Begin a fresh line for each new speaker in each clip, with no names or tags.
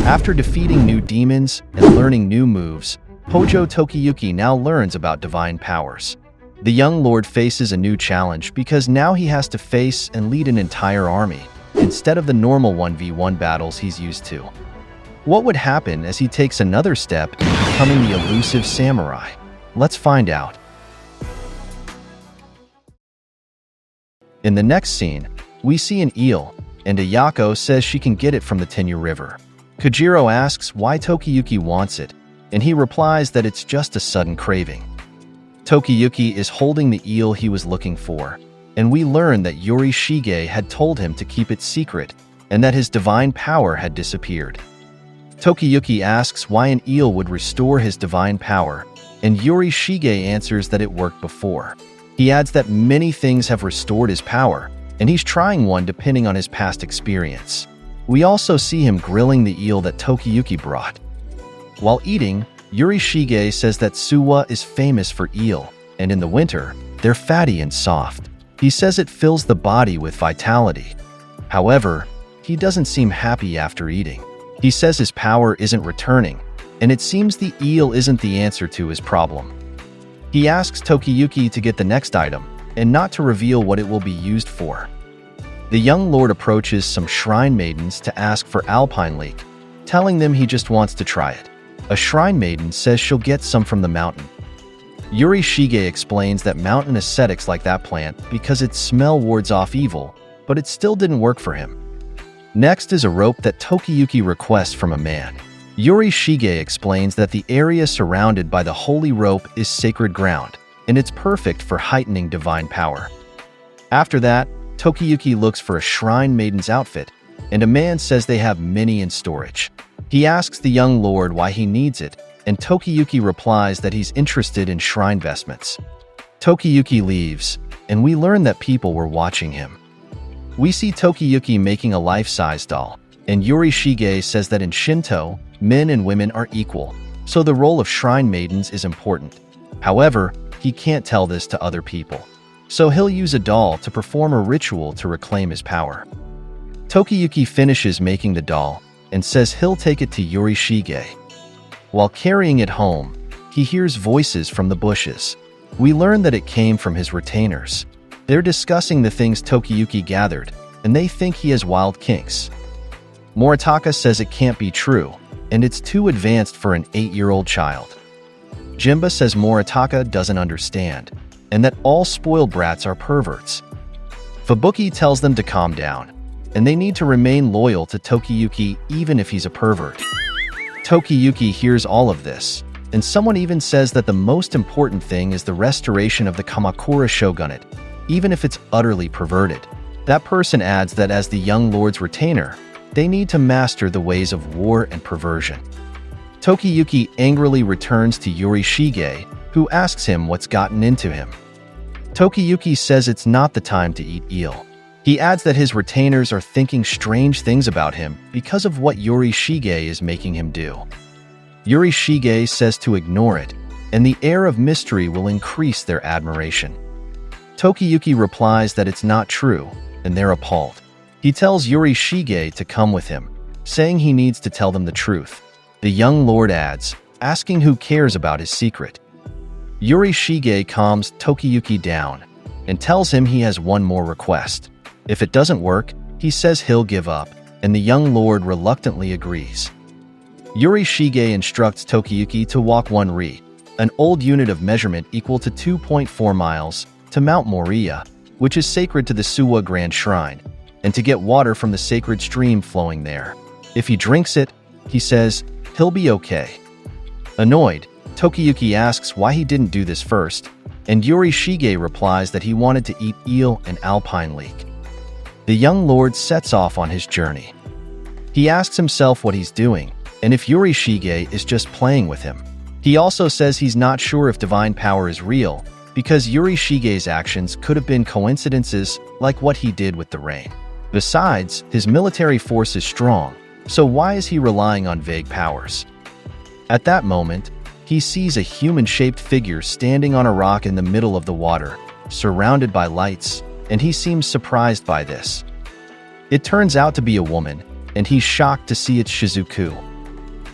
After defeating new demons and learning new moves, Hojo Tokiyuki now learns about divine powers. The young lord faces a new challenge because now he has to face and lead an entire army, instead of the normal 1v1 battles he's used to. What would happen as he takes another step in becoming the elusive samurai? Let's find out. In the next scene, we see an eel, and Ayako says she can get it from the Tenyu River. Kojiro asks why Tokiyuki wants it, and he replies that it's just a sudden craving. Tokiyuki is holding the eel he was looking for, and we learn that Yuri Shige had told him to keep it secret and that his divine power had disappeared. Tokiyuki asks why an eel would restore his divine power, and Yuri Shige answers that it worked before. He adds that many things have restored his power, and he's trying one depending on his past experience. We also see him grilling the eel that Tokiyuki brought. While eating, Yuri Shige says that Suwa is famous for eel, and in the winter, they're fatty and soft. He says it fills the body with vitality. However, he doesn't seem happy after eating. He says his power isn't returning, and it seems the eel isn't the answer to his problem. He asks Tokiyuki to get the next item, and not to reveal what it will be used for. The young lord approaches some shrine maidens to ask for alpine leek, telling them he just wants to try it. A shrine maiden says she'll get some from the mountain. Yuri Shige explains that mountain ascetics like that plant because its smell wards off evil, but it still didn't work for him. Next is a rope that Tokiyuki requests from a man. Yuri Shige explains that the area surrounded by the holy rope is sacred ground, and it's perfect for heightening divine power. After that, Tokiyuki looks for a shrine maiden's outfit, and a man says they have many in storage. He asks the young lord why he needs it, and Tokiyuki replies that he's interested in shrine vestments. Tokiyuki leaves, and we learn that people were watching him. We see Tokiyuki making a life-size doll, and Yuri Shige says that in Shinto, men and women are equal, so the role of shrine maidens is important. However, he can't tell this to other people, so he'll use a doll to perform a ritual to reclaim his power. Tokiyuki finishes making the doll, and says he'll take it to Yuri Shige. While carrying it home, he hears voices from the bushes. We learn that it came from his retainers. They're discussing the things Tokiyuki gathered, and they think he has wild kinks. Moritaka says it can't be true, and it's too advanced for an 8-year-old child. Jimba says Moritaka doesn't understand, and that all spoiled brats are perverts. Fubuki tells them to calm down, and they need to remain loyal to Tokiyuki even if he's a pervert. Tokiyuki hears all of this, and someone even says that the most important thing is the restoration of the Kamakura shogunate, even if it's utterly perverted. That person adds that as the young lord's retainer, they need to master the ways of war and perversion. Tokiyuki angrily returns to Yuri Shige, who asks him what's gotten into him. Tokiyuki says it's not the time to eat eel. He adds that his retainers are thinking strange things about him because of what Yuri Shige is making him do. Yuri Shige says to ignore it, and the air of mystery will increase their admiration. Tokiyuki replies that it's not true, and they're appalled. He tells Yuri Shige to come with him, saying he needs to tell them the truth. The young lord adds, asking who cares about his secret. Yuri Shige calms Tokiyuki down and tells him he has one more request. If it doesn't work, he says he'll give up, and the young lord reluctantly agrees. Yuri Shige instructs Tokiyuki to walk 1 ri, an old unit of measurement equal to 2.4 miles, to Mount Moriya, which is sacred to the Suwa Grand Shrine, and to get water from the sacred stream flowing there. If he drinks it, he says, he'll be okay. Annoyed, Tokiyuki asks why he didn't do this first, and Yuri Shige replies that he wanted to eat eel and alpine leek. The young lord sets off on his journey. He asks himself what he's doing, and if Yuri Shige is just playing with him. He also says he's not sure if divine power is real, because Yuri Shige's actions could have been coincidences like what he did with the rain. Besides, his military force is strong, so why is he relying on vague powers? At that moment, he sees a human-shaped figure standing on a rock in the middle of the water, surrounded by lights, and he seems surprised by this. It turns out to be a woman, and he's shocked to see it's Shizuku,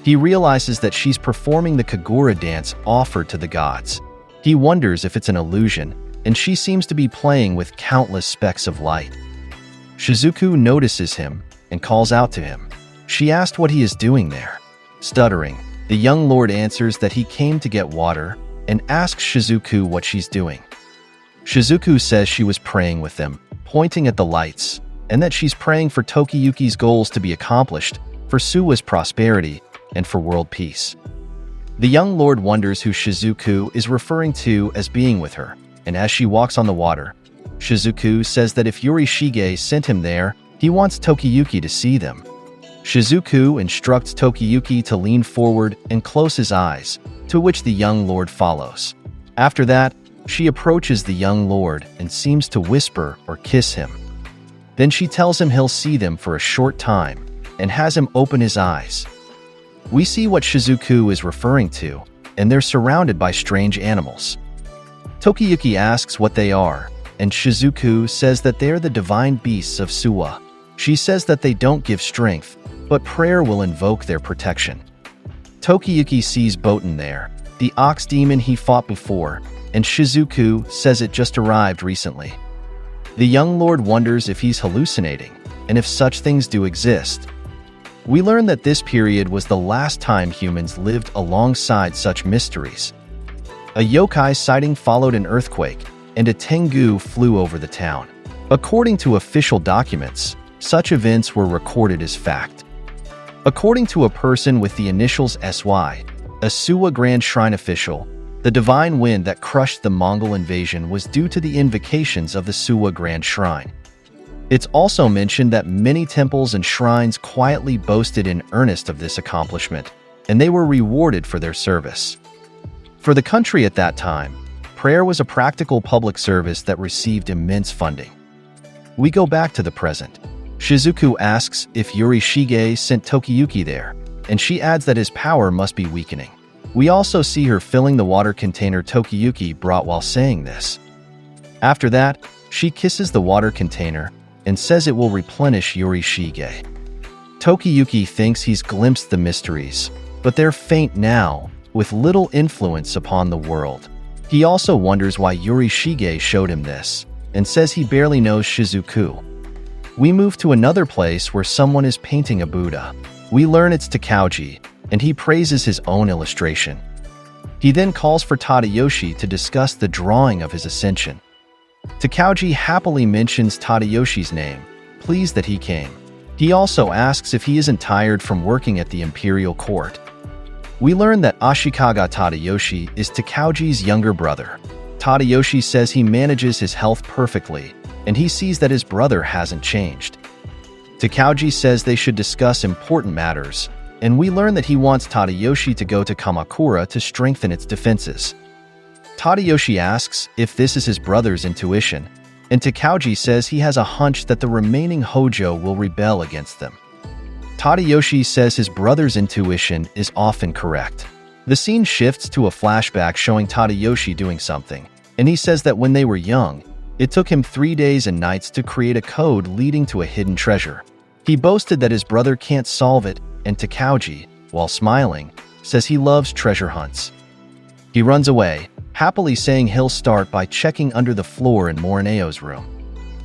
He realizes that she's performing the Kagura dance offered to the gods. He wonders if it's an illusion, and she seems to be playing with countless specks of light. Shizuku notices him and calls out to him. She asked what he is doing there. Stuttering, the young lord answers that he came to get water and asks Shizuku what she's doing. Shizuku says she was praying with them, pointing at the lights, and that she's praying for Tokiyuki's goals to be accomplished, for Suwa's prosperity, and for world peace. The young lord wonders who Shizuku is referring to as being with her, and as she walks on the water, Shizuku says that if Yorishige sent him there, he wants Tokiyuki to see them. Shizuku instructs Tokiyuki to lean forward and close his eyes, to which the young lord follows. After that, she approaches the young lord and seems to whisper or kiss him. Then she tells him he'll see them for a short time and has him open his eyes. We see what Shizuku is referring to, and they're surrounded by strange animals. Tokiyuki asks what they are, and Shizuku says that they're the divine beasts of Suwa. She says that they don't give strength, but prayer will invoke their protection. Tokiyuki sees Boten there, the ox demon he fought before, and Shizuku says it just arrived recently. The young lord wonders if he's hallucinating, and if such things do exist. We learn that this period was the last time humans lived alongside such mysteries. A yokai sighting followed an earthquake, and a tengu flew over the town. According to official documents, such events were recorded as fact. According to a person with the initials SY, a Suwa Grand Shrine official, the divine wind that crushed the Mongol invasion was due to the invocations of the Suwa Grand Shrine. It's also mentioned that many temples and shrines quietly boasted in earnest of this accomplishment, and they were rewarded for their service. For the country at that time, prayer was a practical public service that received immense funding. We go back to the present. Shizuku asks if Yorishige sent Tokiyuki there, and she adds that his power must be weakening. We also see her filling the water container Tokiyuki brought while saying this. After that, she kisses the water container and says it will replenish Yorishige. Tokiyuki thinks he's glimpsed the mysteries, but they're faint now, with little influence upon the world. He also wonders why Yorishige showed him this, and says he barely knows Shizuku. We move to another place where someone is painting a Buddha. We learn it's Takauji, and he praises his own illustration. He then calls for Tadayoshi to discuss the drawing of his ascension. Takauji happily mentions Tadayoshi's name, pleased that he came. He also asks if he isn't tired from working at the imperial court. We learn that Ashikaga Tadayoshi is Takauji's younger brother. Tadayoshi says he manages his health perfectly, and he sees that his brother hasn't changed. Takauji says they should discuss important matters, and we learn that he wants Tadayoshi to go to Kamakura to strengthen its defenses. Tadayoshi asks if this is his brother's intuition, and Takauji says he has a hunch that the remaining Hojo will rebel against them. Tadayoshi says his brother's intuition is often correct. The scene shifts to a flashback showing Tadayoshi doing something, and he says that when they were young, it took him 3 days and nights to create a code leading to a hidden treasure. He boasted that his brother can't solve it, and Takauji, while smiling, says he loves treasure hunts. He runs away, happily saying he'll start by checking under the floor in Morineo's room.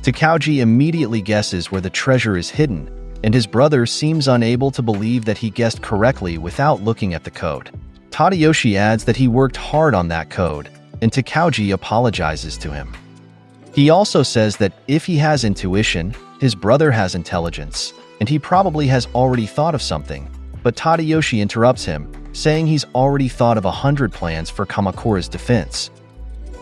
Takauji immediately guesses where the treasure is hidden, and his brother seems unable to believe that he guessed correctly without looking at the code. Tadayoshi adds that he worked hard on that code, and Takauji apologizes to him. He also says that if he has intuition, his brother has intelligence, and he probably has already thought of something, but Tadayoshi interrupts him, saying he's already thought of 100 plans for Kamakura's defense.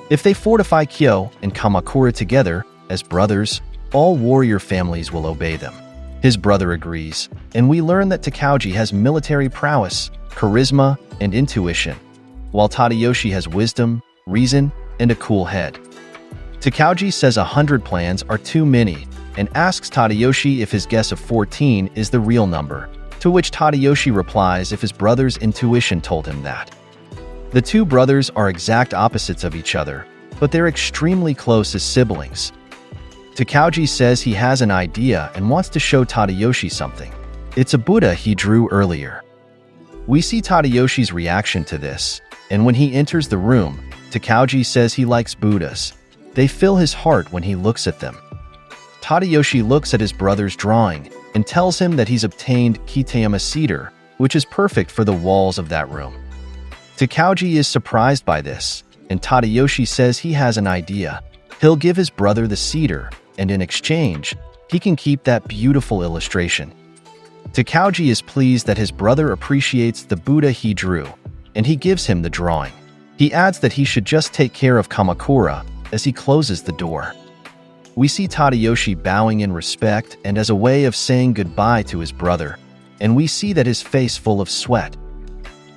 If they fortify Kyo and Kamakura together, as brothers, all warrior families will obey them. His brother agrees, and we learn that Takauji has military prowess, charisma, and intuition, while Tadayoshi has wisdom, reason, and a cool head. Takauji says 100 plans are too many, and asks Tadayoshi if his guess of 14 is the real number, to which Tadayoshi replies if his brother's intuition told him that. The two brothers are exact opposites of each other, but they're extremely close as siblings. Takauji says he has an idea and wants to show Tadayoshi something. It's a Buddha he drew earlier. We see Tadayoshi's reaction to this, and when he enters the room, Takauji says he likes Buddhas. They fill his heart when he looks at them. Tadayoshi looks at his brother's drawing and tells him that he's obtained Kitayama cedar, which is perfect for the walls of that room. Takauji is surprised by this, and Tadayoshi says he has an idea. He'll give his brother the cedar, and in exchange, he can keep that beautiful illustration. Takauji is pleased that his brother appreciates the Buddha he drew, and he gives him the drawing. He adds that he should just take care of Kamakura as he closes the door. We see Tadayoshi bowing in respect and as a way of saying goodbye to his brother, and we see that his face full of sweat.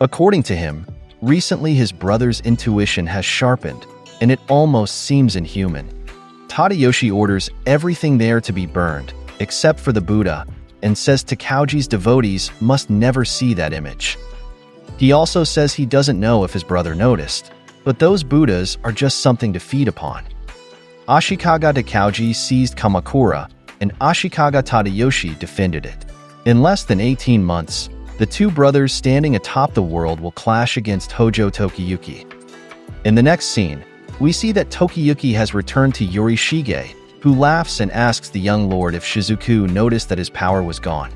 According to him, recently his brother's intuition has sharpened, and it almost seems inhuman. Tadayoshi orders everything there to be burned, except for the Buddha, and says Takauji's devotees must never see that image. He also says he doesn't know if his brother noticed, but those Buddhas are just something to feed upon. Ashikaga Takauji seized Kamakura, and Ashikaga Tadayoshi defended it. In less than 18 months, the two brothers standing atop the world will clash against Hojo Tokiyuki. In the next scene, we see that Tokiyuki has returned to Yorishige, who laughs and asks the young lord if Shizuku noticed that his power was gone.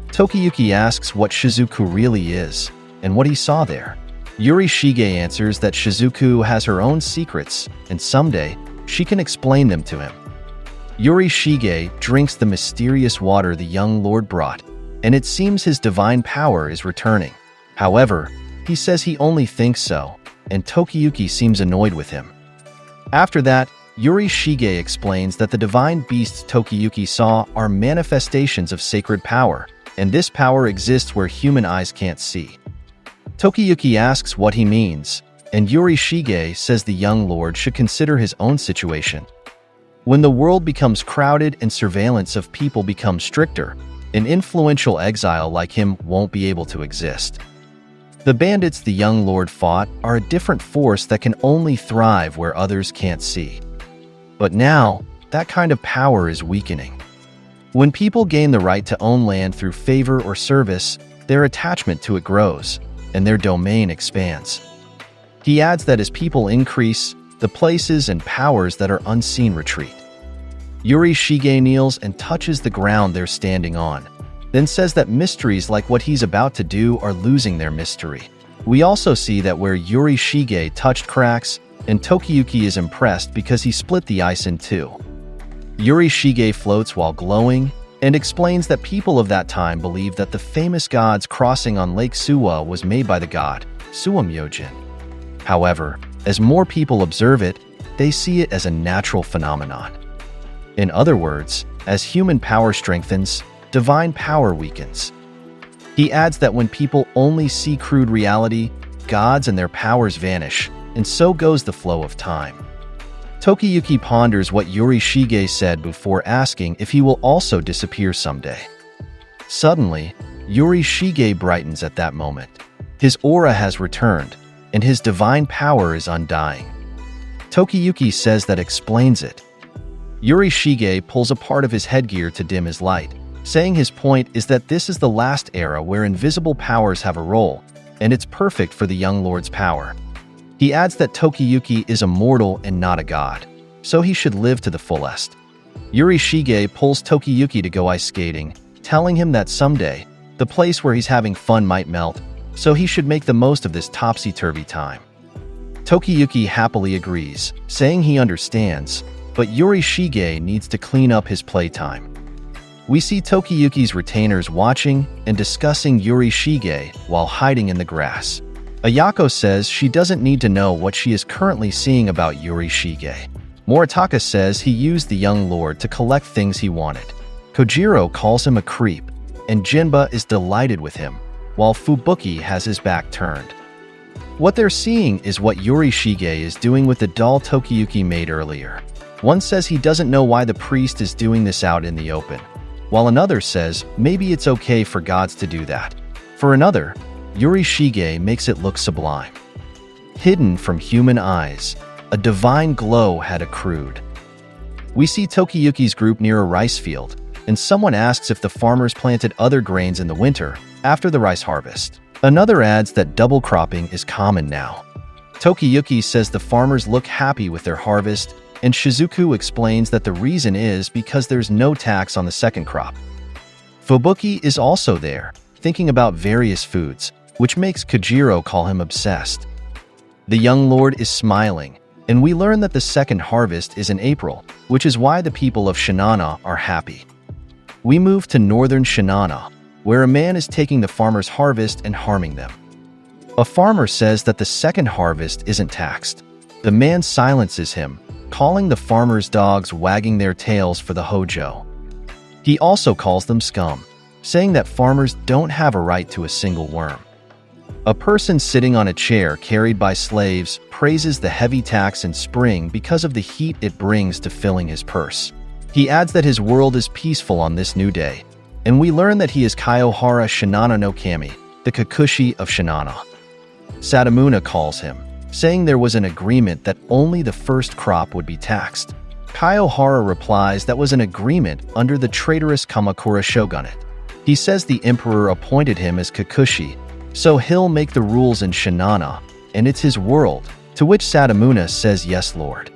Tokiyuki asks what Shizuku really is, and what he saw there. Yorishige answers that Shizuku has her own secrets, and someday, she can explain them to him. Yorishige drinks the mysterious water the young lord brought, and it seems his divine power is returning. However, he says he only thinks so, and Tokiyuki seems annoyed with him. After that, Yorishige explains that the divine beasts Tokiyuki saw are manifestations of sacred power, and this power exists where human eyes can't see. Tokiyuki asks what he means, and Yorishige says the young lord should consider his own situation. When the world becomes crowded and surveillance of people becomes stricter, an influential exile like him won't be able to exist. The bandits the young lord fought are a different force that can only thrive where others can't see. But now, that kind of power is weakening. When people gain the right to own land through favor or service, their attachment to it grows, and their domain expands. He adds that as people increase, the places and powers that are unseen retreat. Yorishige kneels and touches the ground they're standing on, then says that mysteries like what he's about to do are losing their mystery. We also see that where Yorishige touched cracks, and Tokiyuki is impressed because he split the ice in two. Yorishige floats while glowing, and explains that people of that time believed that the famous god's crossing on Lake Suwa was made by the god, Suwa-myojin. However, as more people observe it, they see it as a natural phenomenon. In other words, as human power strengthens, divine power weakens. He adds that when people only see crude reality, gods and their powers vanish, and so goes the flow of time. Tokiyuki ponders what Yorishige said before asking if he will also disappear someday. Suddenly, Yorishige brightens at that moment. His aura has returned, and his divine power is undying. Tokiyuki says that explains it. Yorishige pulls a part of his headgear to dim his light, saying his point is that this is the last era where invisible powers have a role, and it's perfect for the young lord's power. He adds that Tokiyuki is a mortal and not a god, so he should live to the fullest. Yorishige pulls Tokiyuki to go ice skating, telling him that someday, the place where he's having fun might melt, so he should make the most of this topsy-turvy time. Tokiyuki happily agrees, saying he understands, but Yorishige needs to clean up his playtime. We see Tokiyuki's retainers watching and discussing Yorishige while hiding in the grass. Ayako says she doesn't need to know what she is currently seeing about Yorishige. Moritaka says he used the young lord to collect things he wanted. Kojiro calls him a creep, and Jinba is delighted with him, while Fubuki has his back turned. What they're seeing is what Yorishige is doing with the doll Tokiyuki made earlier. One says he doesn't know why the priest is doing this out in the open, while another says maybe it's okay for gods to do that. For another, Yorishige makes it look sublime. Hidden from human eyes, a divine glow had accrued. We see Tokiyuki's group near a rice field, and someone asks if the farmers planted other grains in the winter after the rice harvest. Another adds that double cropping is common now. Tokiyuki says the farmers look happy with their harvest, and Shizuku explains that the reason is because there's no tax on the second crop. Fubuki is also there, thinking about various foods, which makes Kojiro call him obsessed. The young lord is smiling, and we learn that the second harvest is in April, which is why the people of Shinano are happy. We move to northern Shinano, where a man is taking the farmer's harvest and harming them. A farmer says that the second harvest isn't taxed. The man silences him, calling the farmer's dogs wagging their tails for the hojo. He also calls them scum, saying that farmers don't have a right to a single worm. A person sitting on a chair carried by slaves praises the heavy tax in spring because of the heat it brings to filling his purse. He adds that his world is peaceful on this new day, and we learn that he is Kaiohara Shinano no Kami, the Kokushi of Shinano. Sadamuna calls him, saying there was an agreement that only the first crop would be taxed. Kaiohara replies that was an agreement under the traitorous Kamakura shogunate. He says the emperor appointed him as Kokushi, so he'll make the rules in Shinano, and it's his world, to which Sadamuna says yes, lord.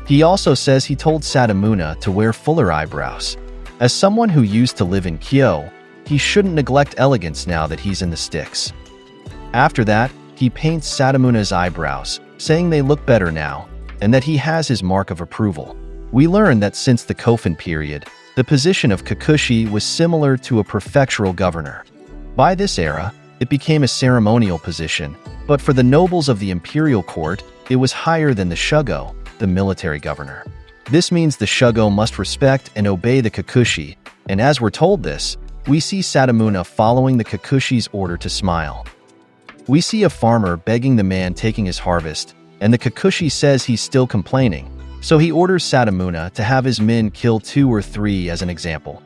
He also says he told Sadamuna to wear fuller eyebrows. As someone who used to live in Kyo, he shouldn't neglect elegance now that he's in the sticks. After that, he paints Sadamuna's eyebrows, saying they look better now, and that he has his mark of approval. We learn that since the Kofun period, the position of Kokushi was similar to a prefectural governor. By this era, it became a ceremonial position, but for the nobles of the imperial court, it was higher than the shugo, the military governor. This means the shugo must respect and obey the Kokushi, and as we're told this, we see Sadamuna following the Kokushi's order to smile. We see a farmer begging the man taking his harvest, and the Kokushi says he's still complaining, so he orders Sadamuna to have his men kill 2 or 3 as an example.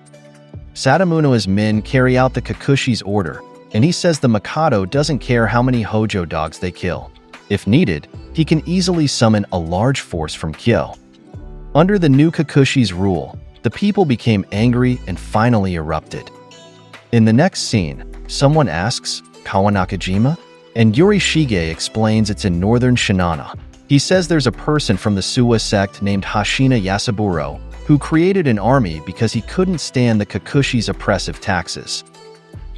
Sadamuna's men carry out the Kokushi's order, and he says the Mikado doesn't care how many hojo dogs they kill. If needed, he can easily summon a large force from Kyo. Under the new Kokushi's rule, the people became angry and finally erupted. In the next scene, someone asks, Kawanakajima? And Yorishige explains it's in northern Shinano. He says there's a person from the Suwa sect named Hashina Yasuburo who created an army because he couldn't stand the Kokushi's oppressive taxes.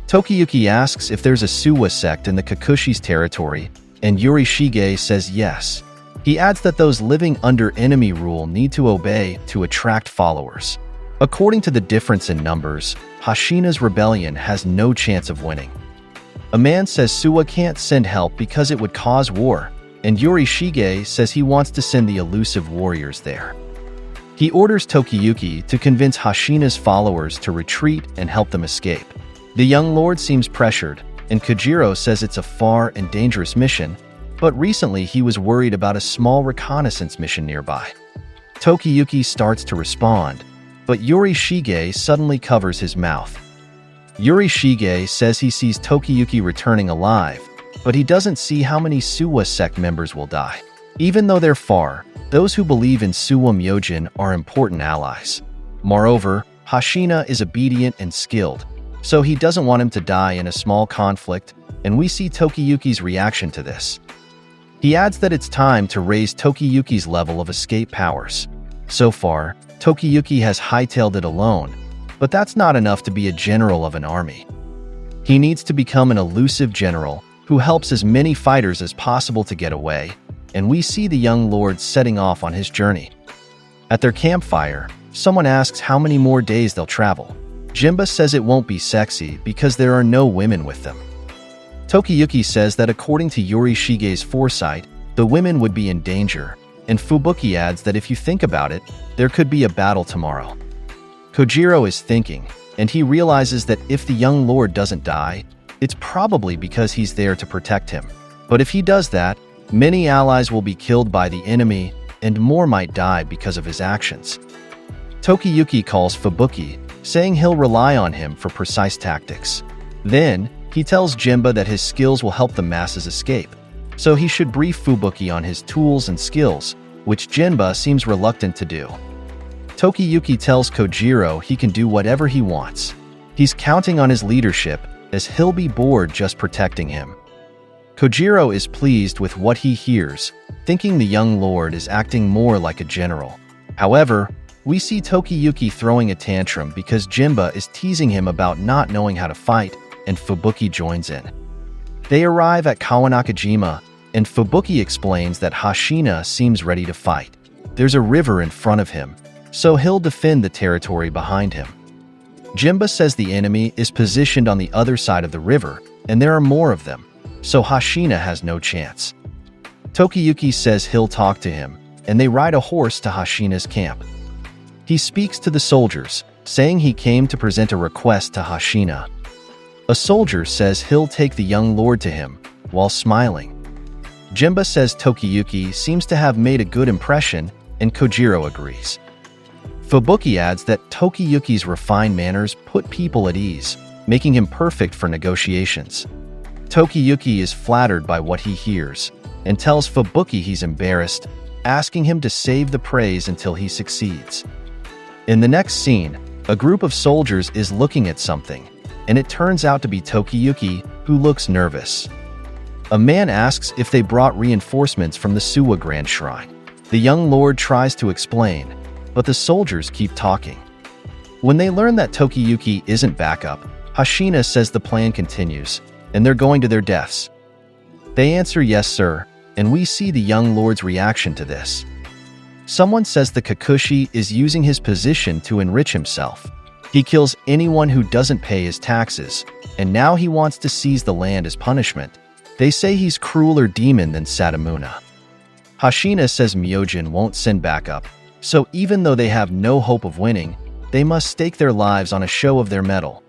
Tokiyuki asks if there's a Suwa sect in the Kokushi's territory, and Yorishige says yes. He adds that those living under enemy rule need to obey to attract followers. According to the difference in numbers, Hashina's rebellion has no chance of winning. A man says Suwa can't send help because it would cause war, and Yorishige says he wants to send the elusive warriors there. He orders Tokiyuki to convince Hashina's followers to retreat and help them escape. The young lord seems pressured, and Kojiro says it's a far and dangerous mission, but recently he was worried about a small reconnaissance mission nearby. Tokiyuki starts to respond, but Yorishige suddenly covers his mouth. Yorishige says he sees Tokiyuki returning alive, but he doesn't see how many Suwa sect members will die. Even though they're far, those who believe in Suwa Myojin are important allies. Moreover, Hashina is obedient and skilled, so he doesn't want him to die in a small conflict, and we see Tokiyuki's reaction to this. He adds that it's time to raise Tokiyuki's level of escape powers. So far, Tokiyuki has hightailed it alone, but that's not enough to be a general of an army. He needs to become an elusive general who helps as many fighters as possible to get away, and we see the young lord setting off on his journey. At their campfire, someone asks how many more days they'll travel. Jimba says it won't be sexy because there are no women with them. Tokiyuki says that according to Yorishige's foresight, the women would be in danger, and Fubuki adds that if you think about it, there could be a battle tomorrow. Kojiro is thinking, and he realizes that if the young lord doesn't die, it's probably because he's there to protect him. But if he does that, many allies will be killed by the enemy, and more might die because of his actions. Tokiyuki calls Fubuki, saying he'll rely on him for precise tactics. Then, he tells Jimba that his skills will help the masses escape, so he should brief Fubuki on his tools and skills, which Jimba seems reluctant to do. Tokiyuki tells Kojiro he can do whatever he wants. He's counting on his leadership, as he'll be bored just protecting him. Kojiro is pleased with what he hears, thinking the young lord is acting more like a general. However, we see Tokiyuki throwing a tantrum because Jinba is teasing him about not knowing how to fight, and Fubuki joins in. They arrive at Kawanakajima, and Fubuki explains that Hashina seems ready to fight. There's a river in front of him, so he'll defend the territory behind him. Jinba says the enemy is positioned on the other side of the river, and there are more of them, so Hashina has no chance. Tokiyuki says he'll talk to him, and they ride a horse to Hashina's camp. He speaks to the soldiers, saying he came to present a request to Hashina. A soldier says he'll take the young lord to him, while smiling. Jinba says Tokiyuki seems to have made a good impression, and Kojiro agrees. Fubuki adds that Tokiyuki's refined manners put people at ease, making him perfect for negotiations. Tokiyuki is flattered by what he hears, and tells Fubuki he's embarrassed, asking him to save the praise until he succeeds. In the next scene, a group of soldiers is looking at something, and it turns out to be Tokiyuki, who looks nervous. A man asks if they brought reinforcements from the Suwa Grand Shrine. The young lord tries to explain, but the soldiers keep talking. When they learn that Tokiyuki isn't backup, Hashina says the plan continues, and they're going to their deaths. They answer yes sir, and we see the young lord's reaction to this. Someone says the Kokushi is using his position to enrich himself. He kills anyone who doesn't pay his taxes, and now he wants to seize the land as punishment. They say he's crueler demon than Satamuna. Hashina says Myojin won't send backup, so even though they have no hope of winning, they must stake their lives on a show of their mettle.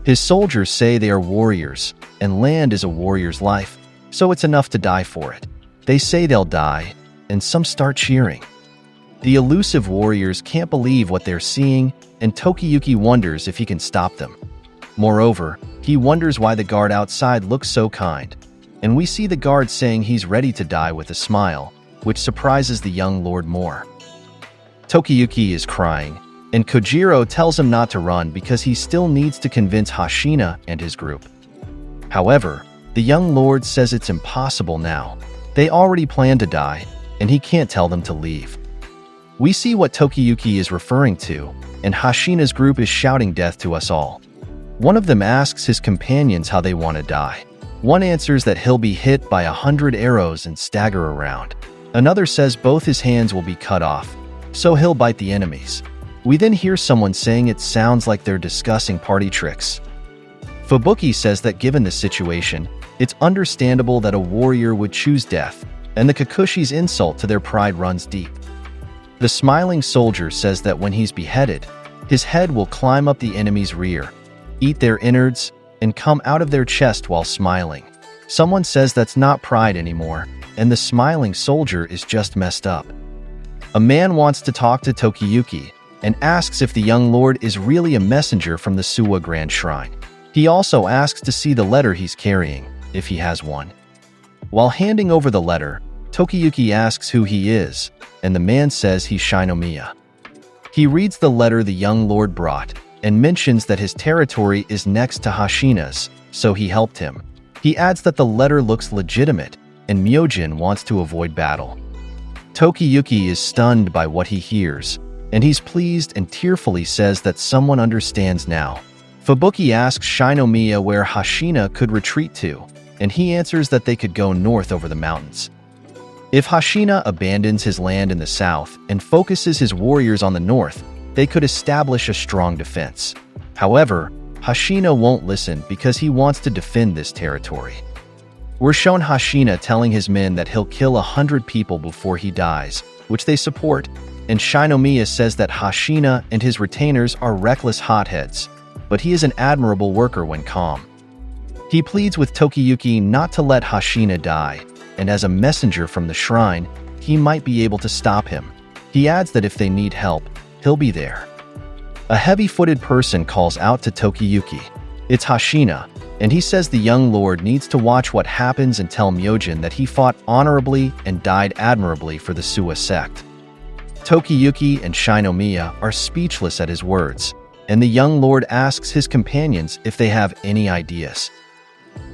His soldiers say they are warriors, and land is a warrior's life, so it's enough to die for it. They say they'll die, and some start cheering. The elusive warriors can't believe what they're seeing, and Tokiyuki wonders if he can stop them. Moreover, he wonders why the guard outside looks so kind, and we see the guard saying he's ready to die with a smile, which surprises the young lord more. Tokiyuki is crying, and Kojiro tells him not to run because he still needs to convince Hashina and his group. However, the young lord says it's impossible now. They already plan to die, and he can't tell them to leave. We see what Tokiyuki is referring to, and Hashina's group is shouting death to us all. One of them asks his companions how they want to die. One answers that he'll be hit by 100 arrows and stagger around. Another says both his hands will be cut off, so he'll bite the enemies. We then hear someone saying it sounds like they're discussing party tricks. Fubuki says that given the situation, it's understandable that a warrior would choose death, and the Kokushi's insult to their pride runs deep. The smiling soldier says that when he's beheaded, his head will climb up the enemy's rear, eat their innards, and come out of their chest while smiling. Someone says that's not pride anymore, and the smiling soldier is just messed up. A man wants to talk to Tokiyuki, and asks if the young lord is really a messenger from the Suwa Grand Shrine. He also asks to see the letter he's carrying, if he has one. While handing over the letter, Tokiyuki asks who he is, and the man says he's Shinomiya. He reads the letter the young lord brought, and mentions that his territory is next to Hashina's, so he helped him. He adds that the letter looks legitimate, and Myojin wants to avoid battle. Tokiyuki is stunned by what he hears, and he's pleased and tearfully says that someone understands now. Fubuki asks Shinomiya where Hashina could retreat to, and he answers that they could go north over the mountains. If Hashina abandons his land in the south and focuses his warriors on the north, they could establish a strong defense. However, Hashina won't listen because he wants to defend this territory. We're shown Hashina telling his men that he'll kill 100 people before he dies, which they support, and Shinomiya says that Hashina and his retainers are reckless hotheads, but he is an admirable worker when calm. He pleads with Tokiyuki not to let Hashina die, and as a messenger from the shrine, he might be able to stop him. He adds that if they need help, he'll be there. A heavy-footed person calls out to Tokiyuki. It's Hashina, and he says the young lord needs to watch what happens and tell Myojin that he fought honorably and died admirably for the Suwa sect. Tokiyuki and Shinomiya are speechless at his words, and the young lord asks his companions if they have any ideas.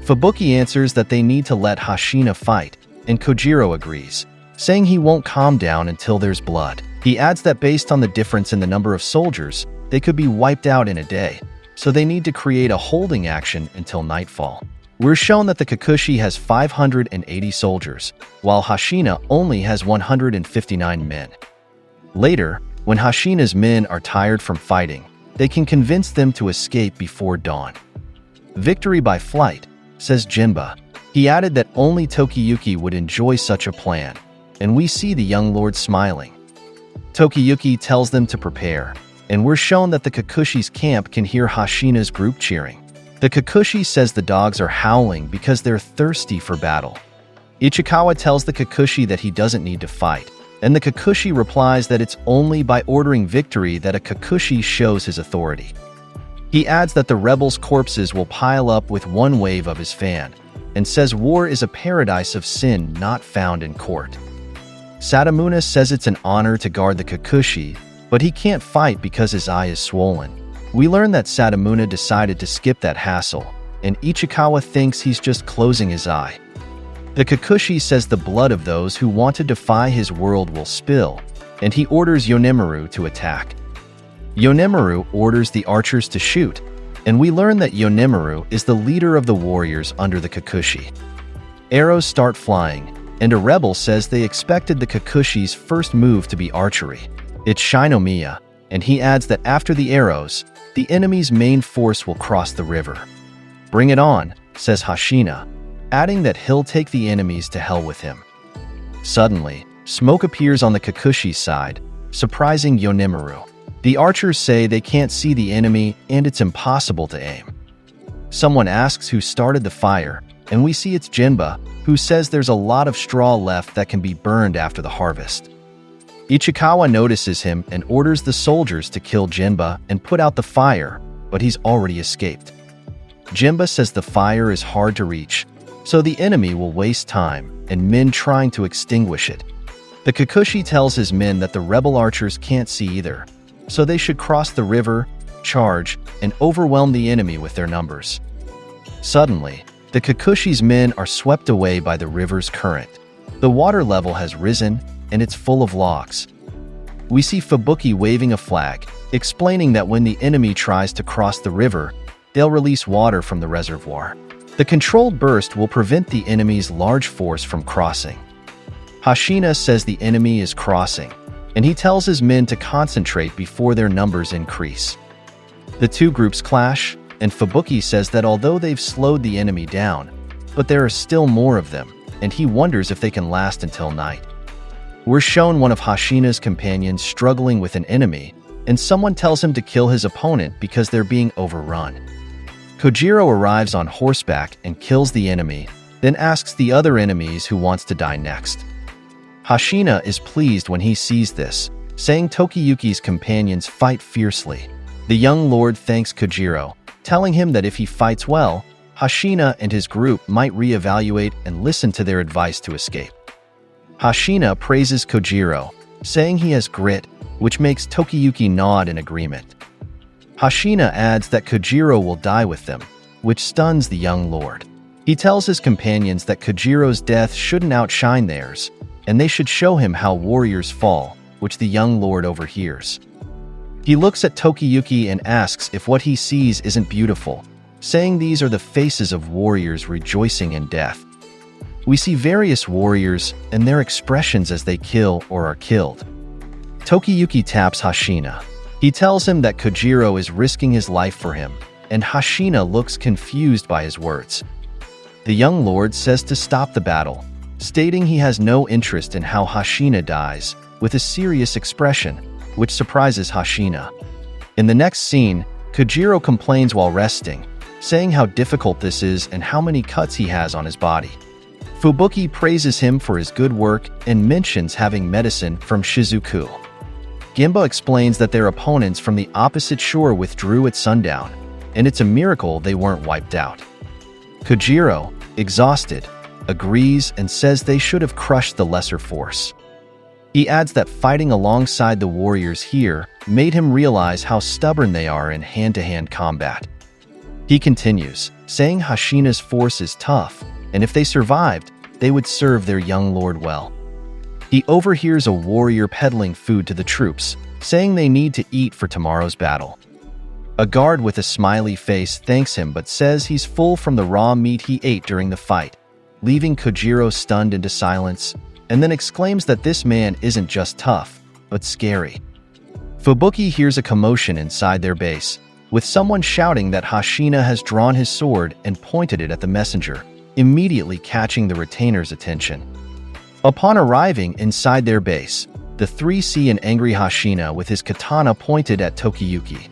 Fubuki answers that they need to let Hashina fight, and Kojiro agrees, saying he won't calm down until there's blood. He adds that based on the difference in the number of soldiers, they could be wiped out in a day, so they need to create a holding action until nightfall. We're shown that the Kokushi has 580 soldiers, while Hashina only has 159 men. Later, when Hashina's men are tired from fighting, they can convince them to escape before dawn. Victory by flight, says Jinba. He added that only Tokiyuki would enjoy such a plan, and we see the young lord smiling. Tokiyuki tells them to prepare, and we're shown that the Kokushi's camp can hear Hashina's group cheering. The Kokushi says the dogs are howling because they're thirsty for battle. Ichikawa tells the Kokushi that he doesn't need to fight, and the Kokushi replies that it's only by ordering victory that a Kokushi shows his authority. He adds that the rebels' corpses will pile up with one wave of his fan, and says war is a paradise of sin not found in court. Satamuna says it's an honor to guard the Kokushi, but he can't fight because his eye is swollen. We learn that Satamuna decided to skip that hassle, and Ichikawa thinks he's just closing his eye. The Kokushi says the blood of those who want to defy his world will spill, and he orders Yonemaru to attack. Yonemaru orders the archers to shoot, and we learn that Yonemaru is the leader of the warriors under the Kokushi. Arrows start flying, and a rebel says they expected the Kokushi's first move to be archery. It's Shinomiya, and he adds that after the arrows, the enemy's main force will cross the river. Bring it on, says Hashina, adding that he'll take the enemies to hell with him. Suddenly, smoke appears on the Kokushi's side, surprising Yonemaru. The archers say they can't see the enemy and it's impossible to aim. Someone asks who started the fire, and we see it's Jinba, who says there's a lot of straw left that can be burned after the harvest. Ichikawa notices him and orders the soldiers to kill Jinba and put out the fire, but he's already escaped. Jinba says the fire is hard to reach, so the enemy will waste time and men trying to extinguish it. The Kokushi tells his men that the rebel archers can't see either, so they should cross the river, charge, and overwhelm the enemy with their numbers. Suddenly, the Kokushi's men are swept away by the river's current. The water level has risen, and it's full of logs. We see Fubuki waving a flag, explaining that when the enemy tries to cross the river, they'll release water from the reservoir. The controlled burst will prevent the enemy's large force from crossing. Hashina says the enemy is crossing, and he tells his men to concentrate before their numbers increase. The two groups clash, and Fubuki says that although they've slowed the enemy down, but there are still more of them, and he wonders if they can last until night. We're shown one of Hashina's companions struggling with an enemy, and someone tells him to kill his opponent because they're being overrun. Kojiro arrives on horseback and kills the enemy, then asks the other enemies who wants to die next. Hashina is pleased when he sees this, saying Tokiyuki's companions fight fiercely. The young lord thanks Kojiro, telling him that if he fights well, Hashina and his group might reevaluate and listen to their advice to escape. Hashina praises Kojiro, saying he has grit, which makes Tokiyuki nod in agreement. Hashina adds that Kojiro will die with them, which stuns the young lord. He tells his companions that Kojiro's death shouldn't outshine theirs, and they should show him how warriors fall, which the young lord overhears. He looks at Tokiyuki and asks if what he sees isn't beautiful, saying these are the faces of warriors rejoicing in death. We see various warriors and their expressions as they kill or are killed. Tokiyuki taps Hashina. He tells him that Kojiro is risking his life for him, and Hashina looks confused by his words. The young lord says to stop the battle, stating he has no interest in how Hashina dies, with a serious expression, which surprises Hashina. In the next scene, Kojiro complains while resting, saying how difficult this is and how many cuts he has on his body. Fubuki praises him for his good work and mentions having medicine from Shizuku. Gimba explains that their opponents from the opposite shore withdrew at sundown, and it's a miracle they weren't wiped out. Kojiro, exhausted, agrees and says they should have crushed the lesser force. He adds that fighting alongside the warriors here made him realize how stubborn they are in hand-to-hand combat. He continues, saying Hashina's force is tough, and if they survived, they would serve their young lord well. He overhears a warrior peddling food to the troops, saying they need to eat for tomorrow's battle. A guard with a smiley face thanks him but says he's full from the raw meat he ate during the fight, leaving Kojiro stunned into silence, and then exclaims that this man isn't just tough, but scary. Fubuki hears a commotion inside their base, with someone shouting that Hashina has drawn his sword and pointed it at the messenger, immediately catching the retainer's attention. Upon arriving inside their base, the three see an angry Hashina with his katana pointed at Tokiyuki.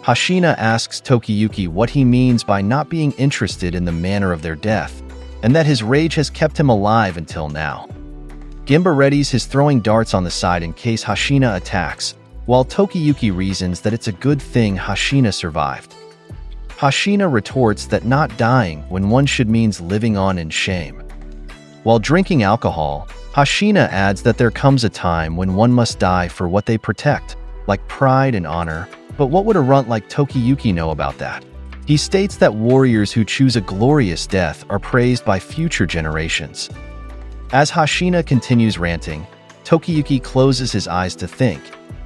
Hashina asks Tokiyuki what he means by not being interested in the manner of their death, and that his rage has kept him alive until now. Ginba readies his throwing darts on the side in case Hashina attacks, while Tokiyuki reasons that it's a good thing Hashina survived. Hashina retorts that not dying when one should means living on in shame. While drinking alcohol, Hashina adds that there comes a time when one must die for what they protect, like pride and honor, but what would a runt like Tokiyuki know about that? He states that warriors who choose a glorious death are praised by future generations. As Hashina continues ranting, Tokiyuki closes his eyes to think,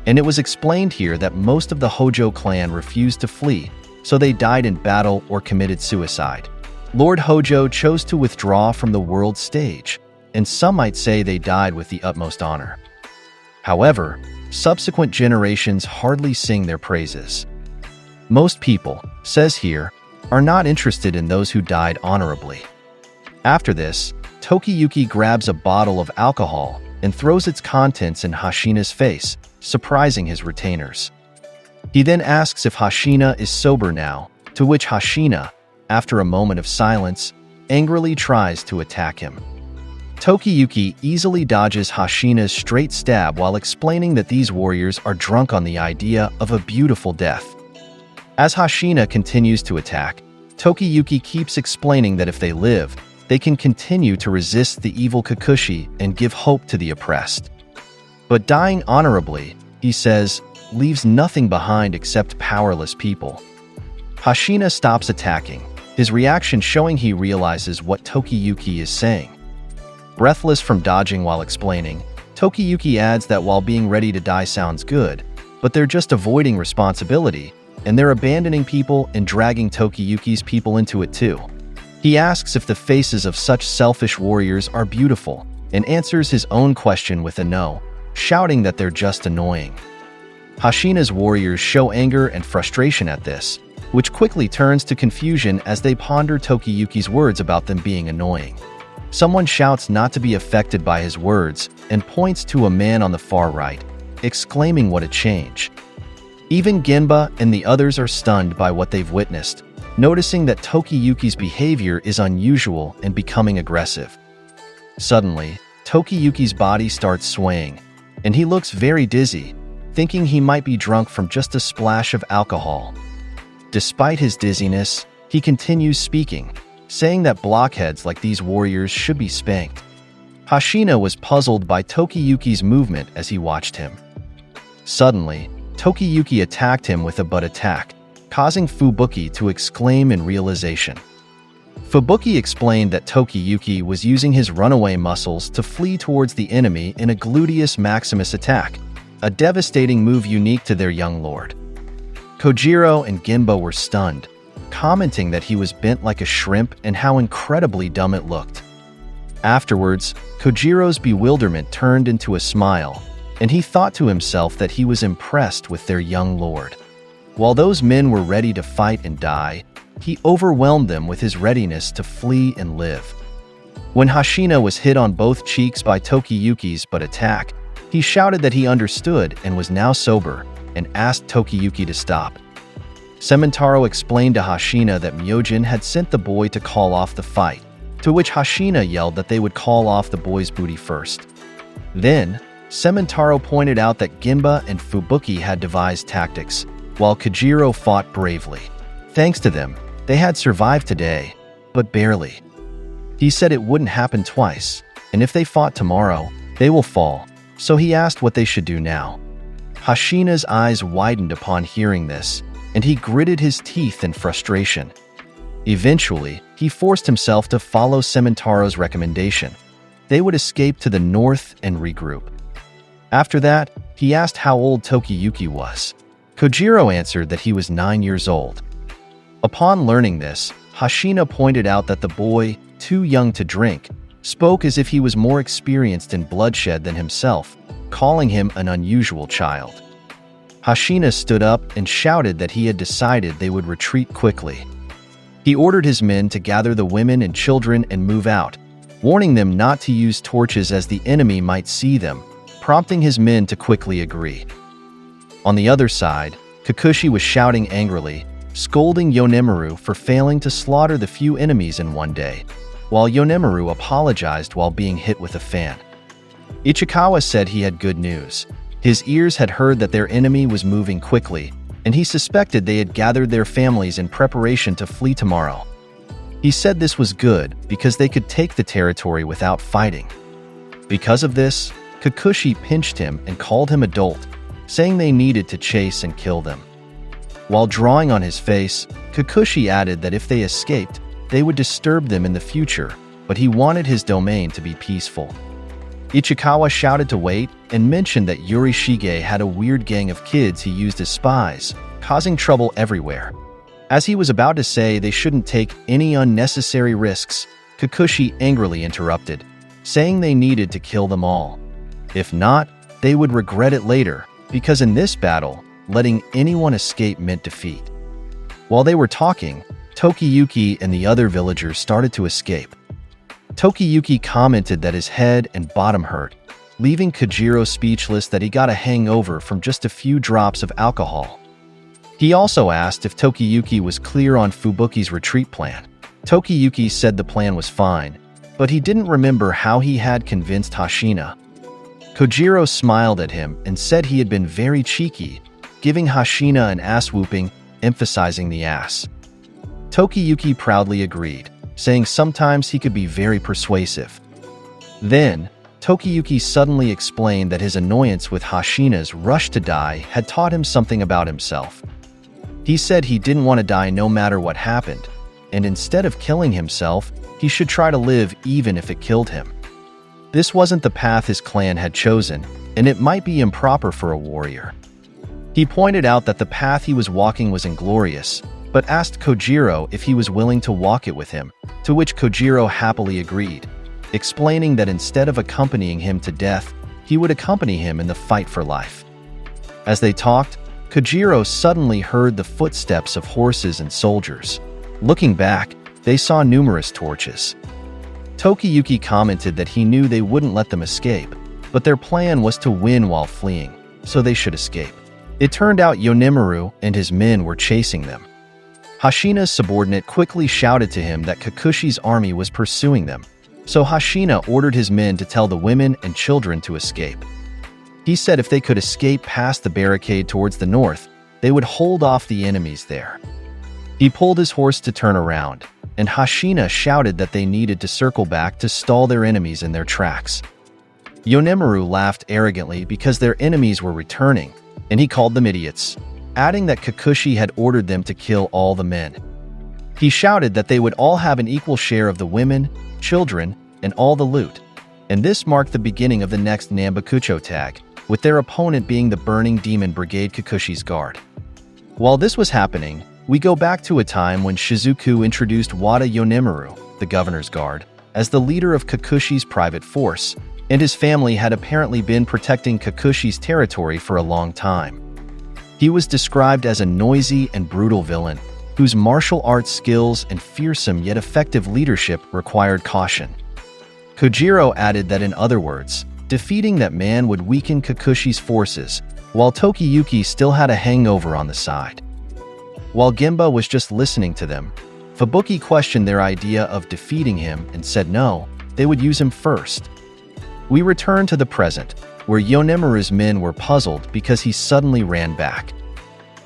and it was explained here that most of the Hojo clan refused to flee, so they died in battle or committed suicide. Lord Hojo chose to withdraw from the world stage, and some might say they died with the utmost honor. However, subsequent generations hardly sing their praises. Most people, says here, are not interested in those who died honorably. After this, Tokiyuki grabs a bottle of alcohol and throws its contents in Hashina's face, surprising his retainers. He then asks if Hashina is sober now, to which Hashina, after a moment of silence, angrily tries to attack him. Tokiyuki easily dodges Hashina's straight stab while explaining that these warriors are drunk on the idea of a beautiful death. As Hashina continues to attack, Tokiyuki keeps explaining that if they live, they can continue to resist the evil Kokushi and give hope to the oppressed. But dying honorably, he says, leaves nothing behind except powerless people. Hashina stops attacking, his reaction showing he realizes what Tokiyuki is saying. Breathless from dodging while explaining, Tokiyuki adds that while being ready to die sounds good, but they're just avoiding responsibility, and they're abandoning people and dragging Tokiyuki's people into it too. He asks if the faces of such selfish warriors are beautiful, and answers his own question with a no, shouting that they're just annoying. Hashina's warriors show anger and frustration at this, which quickly turns to confusion as they ponder Tokiyuki's words about them being annoying. Someone shouts not to be affected by his words and points to a man on the far right, exclaiming what a change. Even Ginba and the others are stunned by what they've witnessed, noticing that Tokiyuki's behavior is unusual and becoming aggressive. Suddenly, Tokiyuki's body starts swaying, and he looks very dizzy, thinking he might be drunk from just a splash of alcohol. Despite his dizziness, he continues speaking, saying that blockheads like these warriors should be spanked. Hashina was puzzled by Tokiyuki's movement as he watched him. Suddenly, Tokiyuki attacked him with a butt attack, causing Fubuki to exclaim in realization. Fubuki explained that Tokiyuki was using his runaway muscles to flee towards the enemy in a gluteus maximus attack, a devastating move unique to their young lord. Kojiro and Ginba were stunned, commenting that he was bent like a shrimp and how incredibly dumb it looked. Afterwards, Kojiro's bewilderment turned into a smile, and he thought to himself that he was impressed with their young lord. While those men were ready to fight and die, he overwhelmed them with his readiness to flee and live. When Hashina was hit on both cheeks by Tokiyuki's butt attack, he shouted that he understood and was now sober, and asked Tokiyuki to stop. Sementaro explained to Hashina that Myojin had sent the boy to call off the fight, to which Hashina yelled that they would call off the boy's booty first. Then, Sementaro pointed out that Ginba and Fubuki had devised tactics, while Kojiro fought bravely. Thanks to them, they had survived today, but barely. He said it wouldn't happen twice, and if they fought tomorrow, they will fall, so he asked what they should do now. Hashina's eyes widened upon hearing this, and he gritted his teeth in frustration. Eventually, he forced himself to follow Semintaro's recommendation. They would escape to the north and regroup. After that, he asked how old Tokiyuki was. Kojiro answered that he was 9 years old. Upon learning this, Hashina pointed out that the boy, too young to drink, spoke as if he was more experienced in bloodshed than himself, calling him an unusual child. Hashina stood up and shouted that he had decided they would retreat quickly. He ordered his men to gather the women and children and move out, warning them not to use torches as the enemy might see them, prompting his men to quickly agree. On the other side, Kokushi was shouting angrily, scolding Yonemaru for failing to slaughter the few enemies in one day, while Yonemaru apologized while being hit with a fan. Ichikawa said he had good news. His ears had heard that their enemy was moving quickly, and he suspected they had gathered their families in preparation to flee tomorrow. He said this was good because they could take the territory without fighting. Because of this, Kokushi pinched him and called him a dolt, saying they needed to chase and kill them. While drawing on his face, Kokushi added that if they escaped, they would disturb them in the future, but he wanted his domain to be peaceful. Ichikawa shouted to wait and mentioned that Yorishige had a weird gang of kids he used as spies, causing trouble everywhere. As he was about to say they shouldn't take any unnecessary risks, Kokushi angrily interrupted, saying they needed to kill them all. If not, they would regret it later, because in this battle, letting anyone escape meant defeat. While they were talking, Tokiyuki and the other villagers started to escape. Tokiyuki commented that his head and bottom hurt, leaving Kojiro speechless that he got a hangover from just a few drops of alcohol. He also asked if Tokiyuki was clear on Fubuki's retreat plan. Tokiyuki said the plan was fine, but he didn't remember how he had convinced Hashina. Kojiro smiled at him and said he had been very cheeky, giving Hashina an ass-whooping, emphasizing the ass. Tokiyuki proudly agreed, saying sometimes he could be very persuasive. Then, Tokiyuki suddenly explained that his annoyance with Hashina's rush to die had taught him something about himself. He said he didn't want to die no matter what happened, and instead of killing himself, he should try to live even if it killed him. This wasn't the path his clan had chosen, and it might be improper for a warrior. He pointed out that the path he was walking was inglorious, but asked Kojiro if he was willing to walk it with him, to which Kojiro happily agreed, explaining that instead of accompanying him to death, he would accompany him in the fight for life. As they talked, Kojiro suddenly heard the footsteps of horses and soldiers. Looking back, they saw numerous torches. Tokiyuki commented that he knew they wouldn't let them escape, but their plan was to win while fleeing, so they should escape. It turned out Yonemaru and his men were chasing them. Hashina's subordinate quickly shouted to him that Kokushi's army was pursuing them, so Hashina ordered his men to tell the women and children to escape. He said if they could escape past the barricade towards the north, they would hold off the enemies there. He pulled his horse to turn around, and Hashina shouted that they needed to circle back to stall their enemies in their tracks. Yonemaru laughed arrogantly because their enemies were returning, and he called them idiots, adding that Kokushi had ordered them to kill all the men. He shouted that they would all have an equal share of the women, children, and all the loot, and this marked the beginning of the next Nambakucho tag, with their opponent being the Burning Demon Brigade Kokushi's guard. While this was happening, we go back to a time when Shizuku introduced Wada Yonemaru, the governor's guard, as the leader of Kokushi's private force, and his family had apparently been protecting Kokushi's territory for a long time. He was described as a noisy and brutal villain, whose martial arts skills and fearsome yet effective leadership required caution. Kojiro added that in other words, defeating that man would weaken Kokushi's forces, while Tokiyuki still had a hangover on the side. While Gemba was just listening to them, Fubuki questioned their idea of defeating him and said no, they would use him first. We return to the present, where Yonemaru's men were puzzled because he suddenly ran back.